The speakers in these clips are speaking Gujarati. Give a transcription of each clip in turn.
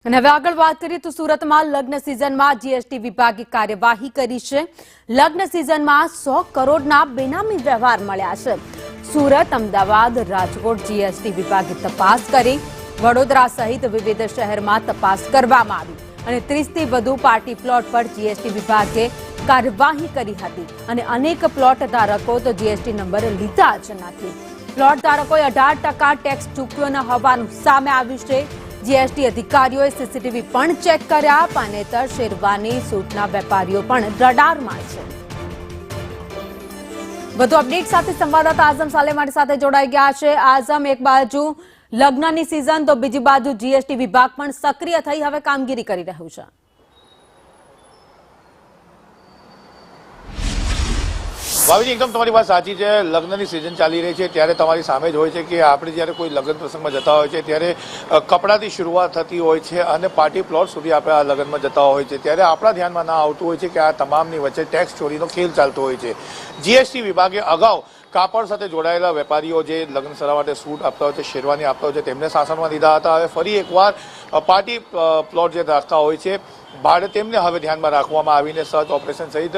અને હવે આગળ વાત કરીએ તો સુરતમાં લગ્ન સિઝનમાં જીએસટી વિભાગે કાર્યવાહી કરી છે। લગ્ન સિઝનમાં 100 કરોડના બેનામી વ્યવહાર મળ્યા છે। સુરત, અમદાવાદ, રાજકોટ જીએસટી વિભાગે તપાસ કરી। વડોદરા સહિત વિવિધ શહેરમાં તપાસ કરવામાં આવી અને 30થી વધુ પાર્ટી પ્લોટ પર જીએસટી વિભાગે કાર્યવાહી કરી હતી અને અનેક પ્લોટ ધારકો તો જીએસટી નંબર લીધા જ નથી। પ્લોટ ધારકોએ 18% ટેક્સ ચૂકવ્યો ન હોવાનું સામે આવ્યું છે। જીએસટી અધિકારીઓએ સીસીટીવી પણ ચેક કર્યા। પાનેતર, શેરવાની, સૂટના વેપારીઓ પણ રડારમાં છે। વધુ અપડેટ સાથે સંવાદદાતા આઝમ સાલે મારી સાથે જોડાઈ ગયા છે। આઝમ, એક બાજુ લગ્નની સિઝન તો બીજી બાજુ જીએસટી વિભાગ પણ સક્રિય થઈ હવે કામગીરી કરી રહ્યું છે। ભાવિજી, એકદમ તમારી વાત સાચી છે। લગ્નની સિઝન ચાલી રહી છે ત્યારે તમારી સામે જ હોય છે કે આપણે જ્યારે કોઈ લગ્ન પ્રસંગમાં જતા હોય છે ત્યારે કપડાથી શરૂઆત થતી હોય છે અને પાર્ટી પ્લોટ સુધી આપણે આ લગ્નમાં જતા હોય છે ત્યારે આપણા ધ્યાનમાં ના આવતું હોય છે કે આ તમામની વચ્ચે ટેક્સ ચોરીનો ખેલ ચાલતો હોય છે। જીએસટી વિભાગે અગાઉ કાપડ સાથે જોડાયેલા વેપારીઓ જે લગ્ન સરા માટે સૂટ આપતા હોય છે, શેરવાની આપતા હોય છે, તેમને શાસનમાં લીધા હતા। હવે ફરી એકવાર પાર્ટી પ્લોટ જે રાખતા હોય છે ભાડે તેમને હવે ધ્યાનમાં રાખવામાં આવીને સર્ચ ઓપરેશન સહિત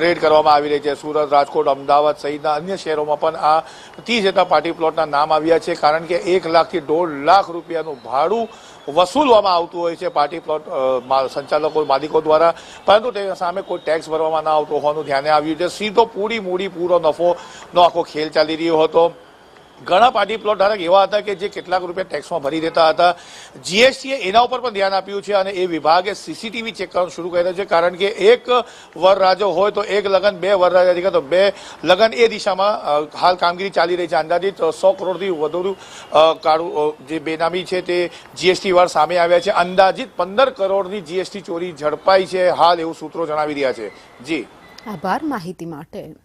રેડ કરવામાં આવી રહી છે। સુરત, રાજકોટ, અમદાવાદ સહિતના અન્ય શહેરોમાં પણ આ 30 જેટલા પાર્ટી પ્લોટના નામ આવ્યા છે, કારણ કે 1 લાખથી 1.5 લાખ રૂપિયાનું ભાડું વસૂલવામાં આવતું હોય છે પાર્ટી પ્લોટ સંચાલકો, માલિકો દ્વારા, પરંતુ તેના સામે કોઈ ટેક્સ ભરવામાં ના આવતો હોવાનું ધ્યાને આવ્યું છે। સીધો પૂરી મૂડી પૂરો નફોનો આખો ખેલ ચાલી રહ્યો હતો। ઘણા પાર્ટી પ્લોટ ધારક એવા હતા કે જે કેટલાક રૂપિયા ટેક્સમાં ભરી દેતા હતા। જીએસટીએ એના ઉપર પણ ધ્યાન આપ્યું છે અને એ વિભાગે સીસીટીવી ચેક કરવાનું શરૂ કર્યું છે, કારણ કે એક વરરાજો હોય તો એક લગ્ન, બે વરરાજા તો બે લગ્ન, એ દિશામાં હાલ કામગીરી ચાલી રહી છે। અંદાજિત 100 કરોડથી વધુ કાળું જે બેનામી છે તે જીએસટી વાર સામે આવ્યા છે। અંદાજિત 15 કરોડની જીએસટી ચોરી ઝડપાઈ છે હાલ, એવું સૂત્રો જણાવી રહ્યા છે। જી, આભાર માહિતી માટે।